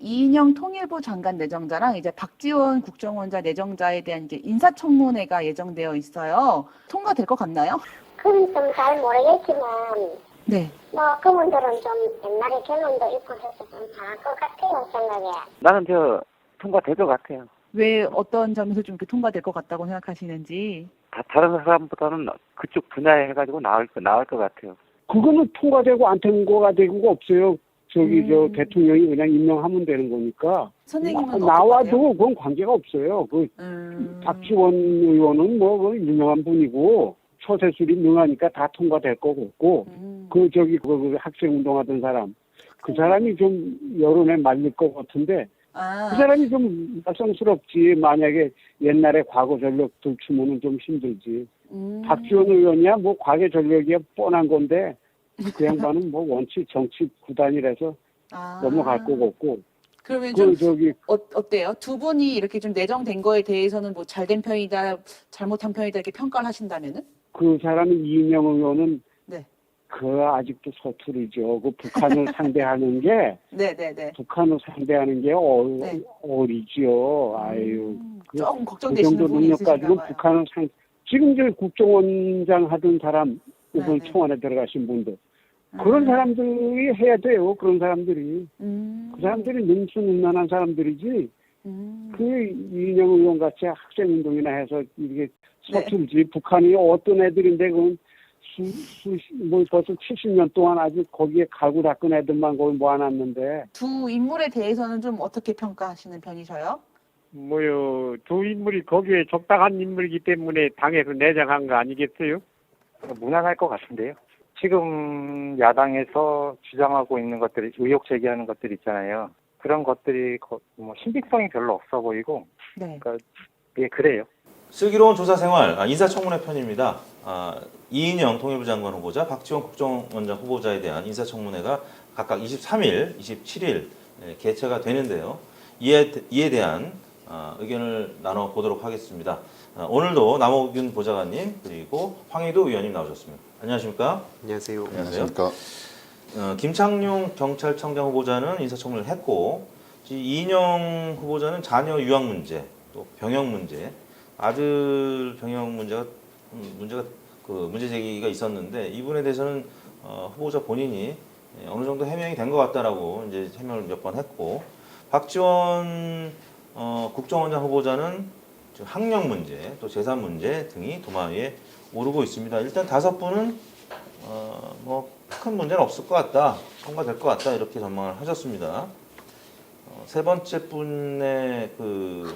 이인영 통일부 장관 내정자랑 이제 박지원 국정원자 내정자에 대한 이제 인사청문회가 예정되어 있어요. 통과될 것 같나요? 그건 좀 잘 모르겠지만, 네. 뭐, 그분들은 좀 옛날에 결론도 있고 해서 좀 잘할 것 같아요, 생각에. 나는 통과될 것 같아요. 왜 어떤 점에서 좀 이렇게 통과될 것 같다고 생각하시는지. 다 다른 사람보다는 그쪽 분야에 해가지고 나을 것 같아요. 그거는 통과되고 안 통과되고가 없어요. 저 대통령이 그냥 임명하면 되는 거니까. 선생님은 나와도 그건 관계가 없어요. 박지원 의원은 그 유명한 분이고 처세술이 능하니까 다 통과될 거고 그 학생 운동하던 사람 그 사람이 좀 여론에 말릴 것 같은데 그 사람이 좀 말썽스럽지. 만약에 옛날에 과거 전력 들추면은 좀 힘들지. 박지원 의원이야 뭐 과거 전력이야 뻔한 건데 그 양반은 뭐 원칙 정치 구단이라서 넘어갈 거고 없고. 그러면 좀 어때요? 두 분이 이렇게 좀 내정된 거에 대해서는 뭐 잘된 편이다, 잘못한 편이다 이렇게 평가를 하신다면은? 그 사람은 이인영 의원은 네. 아직도 서투르죠. 그 북한을 상대하는 게 네네네. 북한을 상대하는 게 네. 어리지요. 아유. 조금 그 걱정되시는 정도 부분이 능력 가지고 있으신가 봐요. 북한을 지금 국정원장 하던 사람 이번 네. 청와대 들어가신 분들 그런 사람들이 해야 돼요. 그런 사람들이 그 사람들이 능수능란한 사람들이지. 이인영 의원 같이 학생운동이나 해서 이게 서툴지. 네. 북한이 어떤 애들인데 그건 벌써 70년 동안 아주 거기에 갈고 닦은 애들만 거기 모아놨는데. 두 인물에 대해서는 좀 어떻게 평가하시는 편이셔요? 두 인물이 거기에 적당한 인물이기 때문에 당에서 내정한 거 아니겠어요? 무난할 것 같은데요. 지금 야당에서 주장하고 있는 것들이 의혹 제기하는 것들이 있잖아요. 그런 것들이 뭐 신빙성이 별로 없어 보이고. 네. 그러니까 예, 그래요. 슬기로운 조사 생활 인사청문회 편입니다. 이인영 통일부 장관 후보자, 박지원 국정원장 후보자에 대한 인사청문회가 각각 23일, 27일 개최가 되는데요. 이에 대한 의견을 나눠보도록 하겠습니다. 오늘도 남호균 보좌관님 그리고 황희도 의원님 나오셨습니다. 안녕하십니까? 안녕하세요. 안녕하십니까? 김창룡 경찰청장 후보자는 인사청문회를 했고 이인영 후보자는 자녀 유학 문제, 또 병역 문제, 아들 병역 문제가 문제 제기가 있었는데 이분에 대해서는 후보자 본인이 어느 정도 해명이 된 것 같다라고 이제 해명을 몇 번 했고 박지원 국정원장 후보자는 학력 문제, 또 재산 문제 등이 도마 위에 오르고 있습니다. 일단 다섯 분은 뭐 큰 문제는 없을 것 같다, 통과될 것 같다 이렇게 전망을 하셨습니다. 세 번째 분의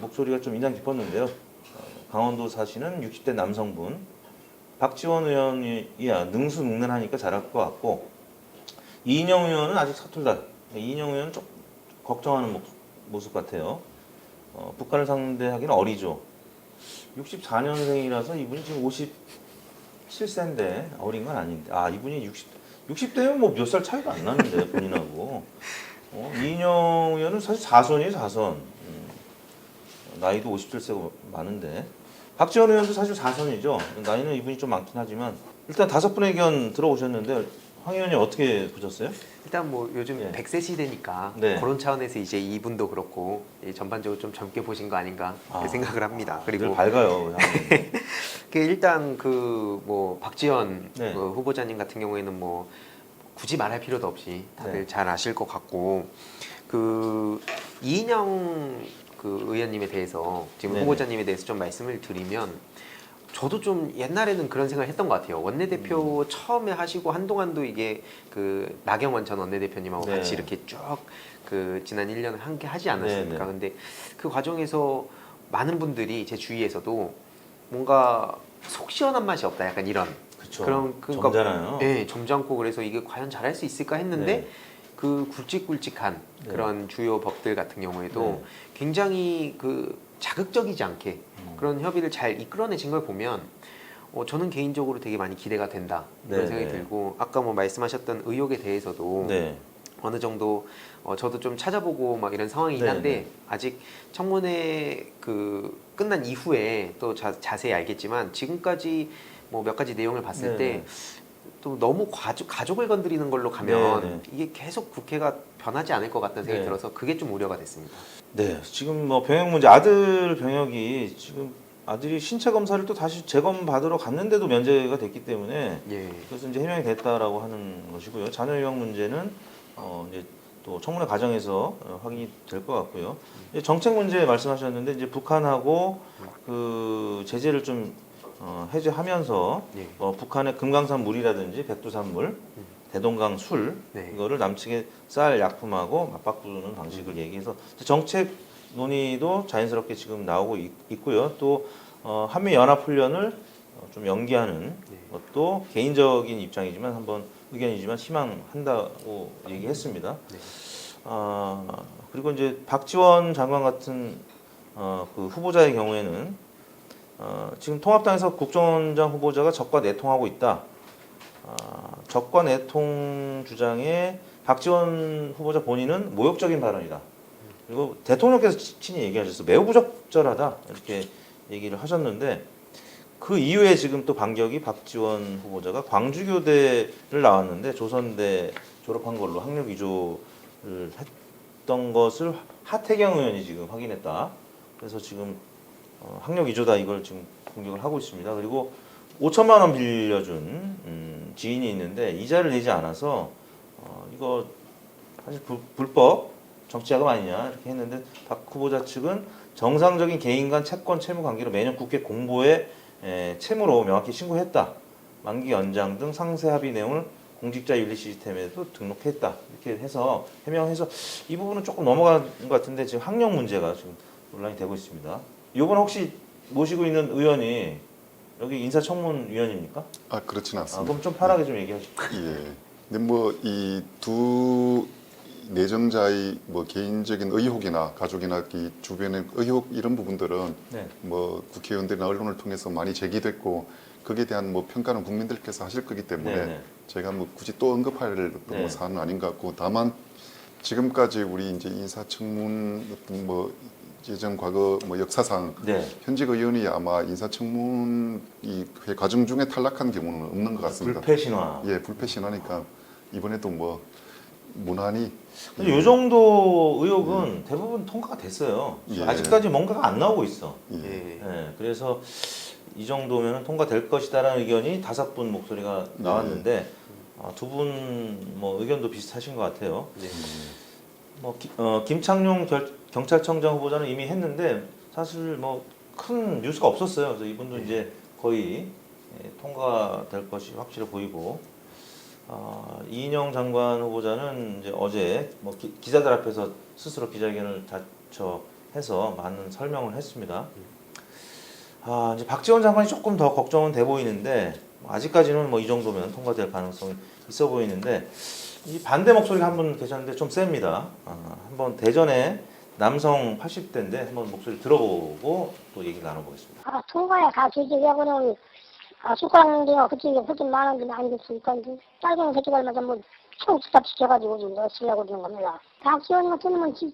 목소리가 좀 인상 깊었는데요. 강원도 사시는 60대 남성분, 박지원 의원이야 능수능란하니까 잘할 것 같고 이인영 의원은 아직 서툴다. 이인영 의원은 좀 걱정하는 모습 같아요. 북한을 상대하기는 어리죠. 64년생이라서 이분이 지금 57세인데 어린 건 아닌데 이분이 60대면 뭐 몇 살 차이가 안 나는데 본인하고. 이인영 의원은 사실 4선이에요, 4선. 나이도 57세고 많은데 박지원 의원도 사실 4선이죠. 나이는 이분이 좀 많긴 하지만 일단 다섯 분의 의견 들어오셨는데 황 의원님 어떻게 보셨어요? 일단 뭐 요즘 100세 시대니까 그런 차원에서 이제 이분도 그렇고 전반적으로 좀 젊게 보신 거 아닌가 생각을 합니다. 그리고 밝아요. 일단 뭐 박지원 후보자님 같은 경우에는 뭐 굳이 말할 필요도 없이 다들 잘 아실 것 같고 이인영 의원님에 대해서 지금 후보자님에 대해서 좀 말씀을 드리면 저도 좀 옛날에는 그런 생각을 했던 것 같아요. 원내대표 처음에 하시고 한동안도 이게 나경원 전 원내대표님하고 같이 이렇게 쭉 지난 1년을 함께 하지 않았습니까? 근데 그 과정에서 많은 분들이 제 주위에서도 뭔가 속 시원한 맛이 없다, 약간 이런. 점잖아요. 네, 점잖고 그래서 이게 과연 잘할 수 있을까 했는데 굵직굵직한 그런 주요 법들 같은 경우에도 굉장히 자극적이지 않게 그런 협의를 잘 이끌어내신 걸 보면 저는 개인적으로 되게 많이 기대가 된다 이런 생각이 들고 아까 뭐 말씀하셨던 의혹에 대해서도 어느 정도 저도 좀 찾아보고 막 이런 상황이긴 한데 아직 청문회 끝난 이후에 또 자세히 알겠지만 지금까지 뭐 몇 가지 내용을 봤을 때 또 너무 가족을 건드리는 걸로 가면 네, 네. 이게 계속 국회가 변하지 않을 것 같다는 생각이 네. 들어서 그게 좀 우려가 됐습니다. 네, 지금 뭐 병역 문제 아들 병역이 지금 아들이 신체 검사를 또 다시 재검 받으러 갔는데도 면제가 됐기 때문에 예. 그래서 이제 해명이 됐다라고 하는 것이고요. 자녀 유학 문제는 이제 또 청문회 과정에서 확인이 될 것 같고요. 이제 정책 문제 말씀하셨는데 이제 북한하고 그 제재를 좀 해제하면서 예. 북한의 금강산 물이라든지 백두산물, 대동강 술 네. 이거를 남측에 쌀 약품하고 맞바꾸는 방식을 얘기해서 정책 논의도 자연스럽게 지금 나오고 있고요. 또 한미 연합 훈련을 좀 연기하는 네. 것도 개인적인 입장이지만 한번 의견이지만 희망한다고 얘기했습니다. 네. 그리고 이제 박지원 장관 같은 그 후보자의 경우에는 지금 통합당에서 국정원장 후보자가 적과 내통하고 있다. 적과 내통 주장에 박지원 후보자 본인은 모욕적인 발언이다. 그리고 대통령께서 친히 얘기하셨어. 매우 부적절하다. 이렇게 얘기를 하셨는데 그 이후에 지금 또 반격이 박지원 후보자가 광주교대를 나왔는데 조선대 졸업한 걸로 학력 위조를 했던 것을 하태경 의원이 지금 확인했다. 그래서 지금 학력 위조다 이걸 지금 공격을 하고 있습니다. 그리고 5천만 원 빌려준 지인이 있는데 이자를 내지 않아서 이거 사실 불법 정치자금 아니냐 이렇게 했는데 박 후보자 측은 정상적인 개인 간 채권 채무 관계로 매년 국회 공보에 채무로 명확히 신고했다. 만기 연장 등 상세 합의 내용을 공직자 윤리 시스템에도 등록했다. 이렇게 해서 해명해서 이 부분은 조금 넘어간 것 같은데 지금 학력 문제가 지금 논란이 되고 있습니다. 이번 혹시 모시고 있는 의원이 여기 인사청문위원입니까? 그렇지는 않습니다. 그럼 좀 편하게 좀 얘기하시죠. 예. 근데 뭐 이 두 내정자의 뭐 개인적인 의혹이나 가족이나 이 주변의 의혹 이런 부분들은 네. 뭐 국회의원들이나 언론을 통해서 많이 제기됐고 거기에 대한 뭐 평가는 국민들께서 하실 거기 때문에 네네. 제가 뭐 굳이 또 언급할 어떤 네. 뭐 사안은 아닌 것 같고 다만 지금까지 우리 이제 인사청문 어떤 뭐 예전 과거 뭐 역사상 네. 현직 의원이 아마 인사청문 이 과정 중에 탈락한 경우는 없는 것 같습니다. 불패 신화. 예, 불패 신하니까 이번에도 뭐 무난히 이 정도 의혹은 대부분 통과가 됐어요. 예. 아직까지 뭔가가 안 나오고 있어. 예. 예, 그래서 이 정도면 통과될 것이다라는 의견이 5분 목소리가 나왔는데 두 분 뭐 의견도 비슷하신 것 같아요. 네. 뭐 김창룡 경찰청장 후보자는 이미 했는데 사실 뭐 큰 뉴스가 없었어요. 그래서 이분도 이제 거의 통과될 것이 확실해 보이고 이인영 장관 후보자는 이제 어제 뭐 기자들 앞에서 스스로 기자회견을 자처해서 많은 설명을 했습니다. 이제 박지원 장관이 조금 더 걱정은 돼 보이는데 아직까지는 뭐 이 정도면 통과될 가능성이 있어 보이는데 이 반대 목소리가 한 분 계셨는데 좀 셉니다. 한번 대전에 남성 80대인데 한번 목소리 들어보고 또 얘기 나눠보겠습니다. 통과에 가주지하고는 숟가락인데요. 그쪽에 훨씬 많은데 안 됐으니까 딸기는 그쪽 얼마서 뭐 총수답 시켜가지고 좀 넣으시려고 그러는 겁니다. 박지원 같은 놈은 지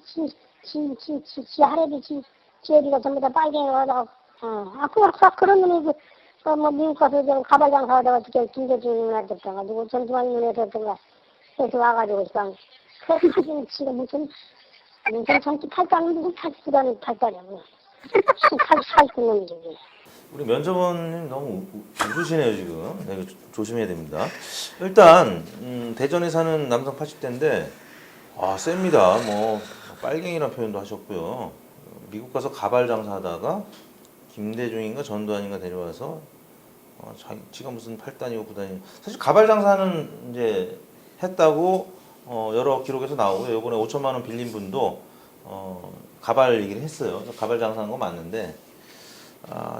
할애비 지 애비가 전부 다 빨갱이로 하다가 그런 놈이 뭐 미국 가서 가발 장사하다가 김대중한테 가가지고 전두환 눈에 됐던가 그래서 와가지고 그냥 그래가지고 지금 무슨 정치 탈당은 무슨 탈당이 탈당이야. 사기꾼 놈이지. 우리 면접원님 너무 웃으시네요 지금. 네, 조심해야 됩니다. 일단 대전에 사는 남성 80대인데 셉니다. 뭐 빨갱이라는 표현도 하셨고요. 미국 가서 가발 장사하다가 김대중인가 전두환인가 데려와서 지가 무슨 8단이고 9단이고 사실 가발 장사는 이제 했다고 여러 기록에서 나오고요. 이번에 5천만 원 빌린 분도 가발 얘기를 했어요. 가발 장사한 거 맞는데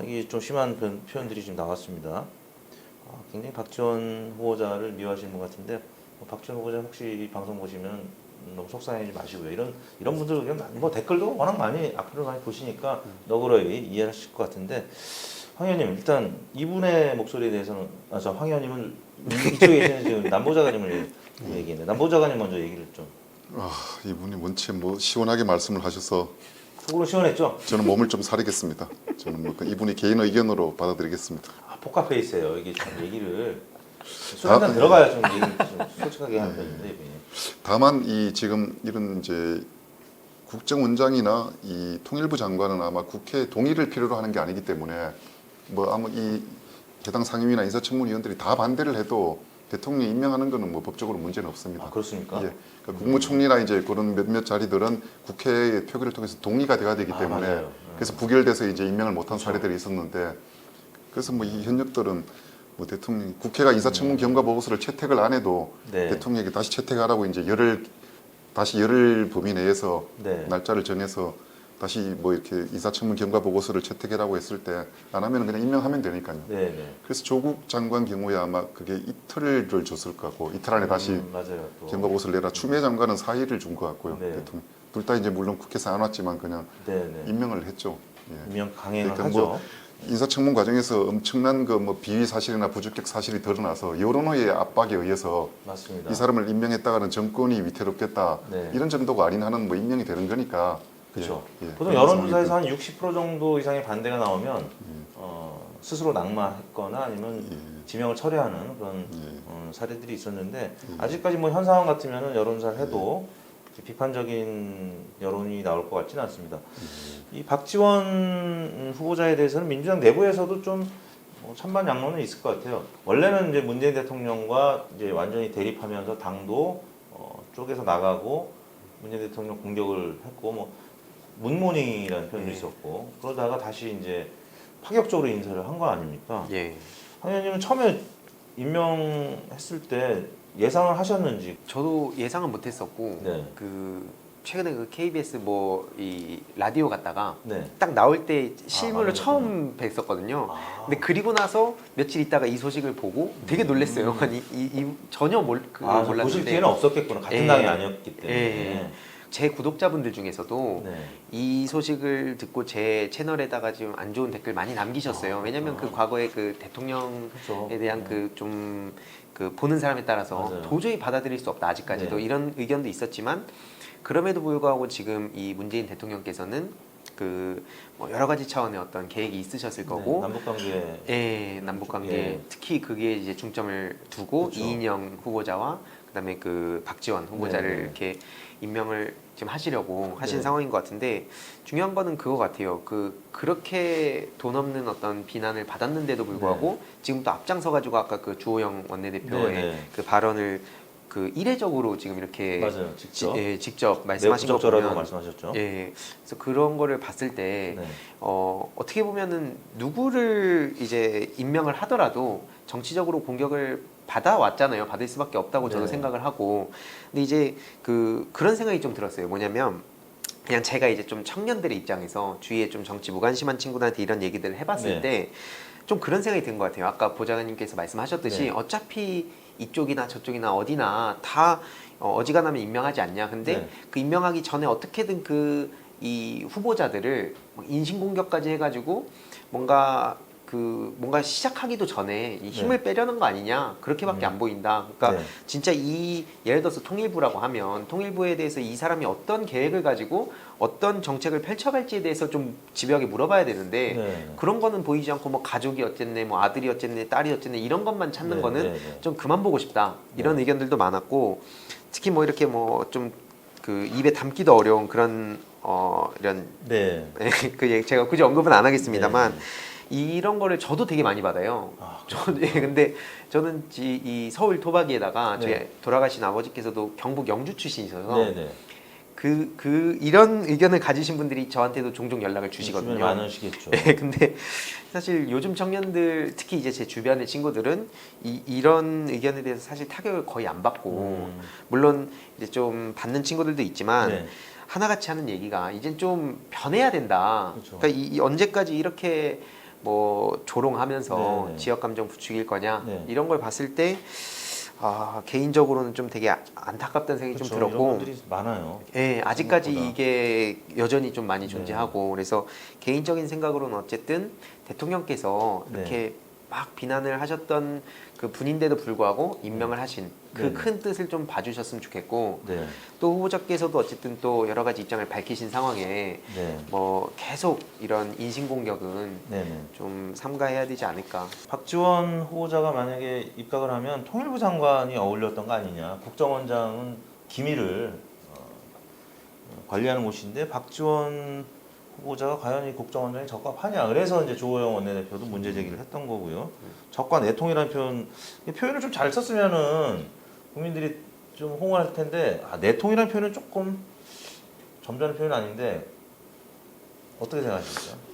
이게 좀 심한 표현들이 지금 나왔습니다. 굉장히 박지원 후보자를 미워하시는 것 같은데 박지원 후보자 혹시 이 방송 보시면 너무 속상해하지 마시고요. 이런 분들 의견 뭐 댓글도 워낙 많이 악플을 많이 보시니까 너그러이 이해하실 것 같은데 황 의원님 일단 이분의 목소리에 대해서는 황 의원님은 이쪽에 계시는 지금 남보자관님을 얘기했는데 남보자관님 먼저 얘기를 좀. 이분이 원체 뭐 시원하게 말씀을 하셔서 속으로 시원했죠? 저는 몸을 좀 사리겠습니다. 저는 뭐 이분이 개인 의견으로 받아들이겠습니다. 복합해 있어요. 이게 참 얘기를 술 한잔 들어가야 좀 얘기 좀 솔직하게 하는 편인데 이분이. 다만 이 지금 이런 이제 국정원장이나 이 통일부 장관은 아마 국회 동의를 필요로 하는 게 아니기 때문에 뭐 아무 이 해당 상임위나 인사청문위원들이 다 반대를 해도 대통령 임명하는 거는 뭐 법적으로 문제는 없습니다. 아, 그렇습니까? 예. 그러니까 국무총리나 이제 그런 몇몇 자리들은 국회의 표결을 통해서 동의가 돼야 되기 때문에 맞아요. 그래서 부결돼서 이제 임명을 못한 사례들이 있었는데 그래서 뭐 이 현역들은 뭐 대통령 국회가 인사청문 경과 보고서를 채택을 안 해도 네. 대통령에게 다시 채택하라고 이제 다시 열흘 범위 내에서 네. 날짜를 정해서 다시 뭐 이렇게 인사청문 경과 보고서를 채택해라고 했을 때 안 하면 그냥 임명하면 되니까요. 네네. 그래서 조국 장관 경우에 아마 그게 이틀을 줬을 거고 이틀 안에 다시 맞아요. 또. 경과 보고서를 내라. 추미애 장관은 4일을 준 것 같고요. 네. 대통령 둘 다 이제 물론 국회에서 안 왔지만 그냥 네네. 임명을 했죠. 예. 임명 강행을 그러니까 하죠. 뭐 인사청문 과정에서 엄청난 그 뭐 비위 사실이나 부적격 사실이 드러나서 여론의 압박에 의해서 맞습니다. 이 사람을 임명했다가는 정권이 위태롭겠다 네. 이런 정도가 아닌 한은 뭐 임명이 되는 거니까 그렇죠. 예, 예. 보통 그런 여론조사에서 상황이 한 60% 정도 이상의 반대가 나오면 스스로 낙마했거나 아니면 지명을 철회하는 그런 사례들이 있었는데 아직까지 뭐 현 상황 같으면 여론조사를 해도 비판적인 여론이 나올 것 같지는 않습니다. 이 박지원 후보자에 대해서는 민주당 내부에서도 좀 찬반양론은 있을 것 같아요. 원래는 이제 문재인 대통령과 이제 완전히 대립하면서 당도 쪼개서 나가고 문재인 대통령 공격을 했고 뭐 문모닝이라는 표현도 있었고 그러다가 다시 이제 파격적으로 인사를 한 거 아닙니까? 예. 황 의원님은 처음에 임명했을 때 예상을 하셨는지? 저도 예상은 못했었고 네. 그 최근에 그 KBS 뭐 이 라디오 갔다가 네. 딱 나올 때 실물로 맞아요. 처음 뵀었거든요. 아. 근데 그리고 나서 며칠 있다가 이 소식을 보고 되게 놀랐어요. 아니 전혀 그걸 보실 몰랐는데 기회는 없었겠구나. 같은 예. 당이 아니었기 때문에. 예. 제 구독자분들 중에서도 네. 이 소식을 듣고 제 채널에다가 지금 안 좋은 댓글 많이 남기셨어요. 왜냐면 그 과거에 그 대통령에 그렇죠. 대한 그 좀 그 보는 사람에 따라서 맞아요. 도저히 받아들일 수 없다 아직까지도 네. 이런 의견도 있었지만 그럼에도 불구하고 지금 이 문재인 대통령께서는 그 뭐 여러 가지 차원의 어떤 계획이 있으셨을 거고 남북관계 예, 남북관계 예. 특히 그게 이제 중점을 두고 그렇죠. 이인영 후보자와 그다음에 그 박지원 후보자를 네, 네. 이렇게 임명을 지금 하시려고 하신 네. 상황인 것 같은데 중요한 거는 그거 같아요. 그렇게 돈 없는 어떤 비난을 받았는데도 불구하고 지금 또 앞장서 가지고 아까 그 주호영 원내대표의 네, 네. 그 발언을 그 이례적으로 지금 이렇게 맞아요. 직접. 직접 말씀하신 거 내부적절하다고 보면 말씀하셨죠. 예, 그래서 그런 거를 봤을 때 네. 어떻게 보면은 누구를 이제 임명을 하더라도 정치적으로 공격을 받아왔잖아요. 받을 수밖에 없다고 저는 네. 생각을 하고. 근데 이제 그런 생각이 좀 들었어요. 뭐냐면 그냥 제가 이제 좀 청년들의 입장에서 주위에 좀 정치 무관심한 친구들한테 이런 얘기들을 해봤을 네. 때 좀 그런 생각이 든 것 같아요. 아까 보좌관님께서 말씀하셨듯이 네. 어차피 이쪽이나 저쪽이나 어디나 다 어지간하면 임명하지 않냐. 근데 네. 그 임명하기 전에 어떻게든 이 후보자들을 인신공격까지 해가지고 뭔가 시작하기도 전에 이 힘을 빼려는 거 아니냐 그렇게밖에 안 보인다. 그러니까 네. 진짜 예를 들어서 통일부라고 하면 통일부에 대해서 이 사람이 어떤 계획을 가지고 어떤 정책을 펼쳐갈지에 대해서 좀 집요하게 물어봐야 되는데 네. 그런 거는 보이지 않고 뭐 가족이 어쨌네, 뭐 아들이 어쨌네, 딸이 어쨌네 이런 것만 찾는 네, 거는 네, 네. 좀 그만 보고 싶다 이런 의견들도 많았고 특히 뭐 이렇게 뭐 좀 그 입에 담기도 어려운 그런 이런 네. 제가 굳이 언급은 안 하겠습니다만. 네. 이런 거를 저도 되게 많이 받아요. 아, 근데 저는 이 서울 토박이에다가 네. 저희 돌아가신 아버지께서도 경북 영주 출신이셔서 네네. 이런 의견을 가지신 분들이 저한테도 종종 연락을 주시거든요. 주변에 많으시겠죠. 네, 근데 사실 요즘 청년들 특히 이제 제 주변의 친구들은 이런 의견에 대해서 사실 타격을 거의 안 받고 물론 이제 좀 받는 친구들도 있지만 네. 하나같이 하는 얘기가 이젠 좀 변해야 된다. 그렇죠. 그러니까 이 언제까지 이렇게 뭐 조롱하면서 네네. 지역 감정 부추길 거냐 네. 이런 걸 봤을 때 개인적으로는 좀 되게 안타깝다는 생각이 그렇죠. 좀 들었고 이런 분들이 많아요. 예, 아직까지 생각보다. 이게 여전히 좀 많이 존재하고 그래서 개인적인 생각으로는 어쨌든 대통령께서 네. 이렇게 막 비난을 하셨던 그 분인데도 불구하고 임명을 하신 그 네. 큰 뜻을 좀 봐주셨으면 좋겠고 네. 또 후보자께서도 어쨌든 또 여러 가지 입장을 밝히신 상황에 네. 뭐 계속 이런 인신공격은 네네. 좀 삼가해야 되지 않을까. 박지원 후보자가 만약에 입각을 하면 통일부 장관이 어울렸던 거 아니냐. 국정원장은 기밀을 관리하는 곳인데 박지원 후보자가 과연 이 국정원장이 적합하냐. 그래서 이제 조호영 원내대표도 문제 제기를 했던 거고요. 적과 내통이라는 표현, 이 표현을 좀 잘 썼으면은 국민들이 좀 호응할 텐데, 내통이라는 표현은 조금 점잖은 표현 아닌데 어떻게 생각하십니까?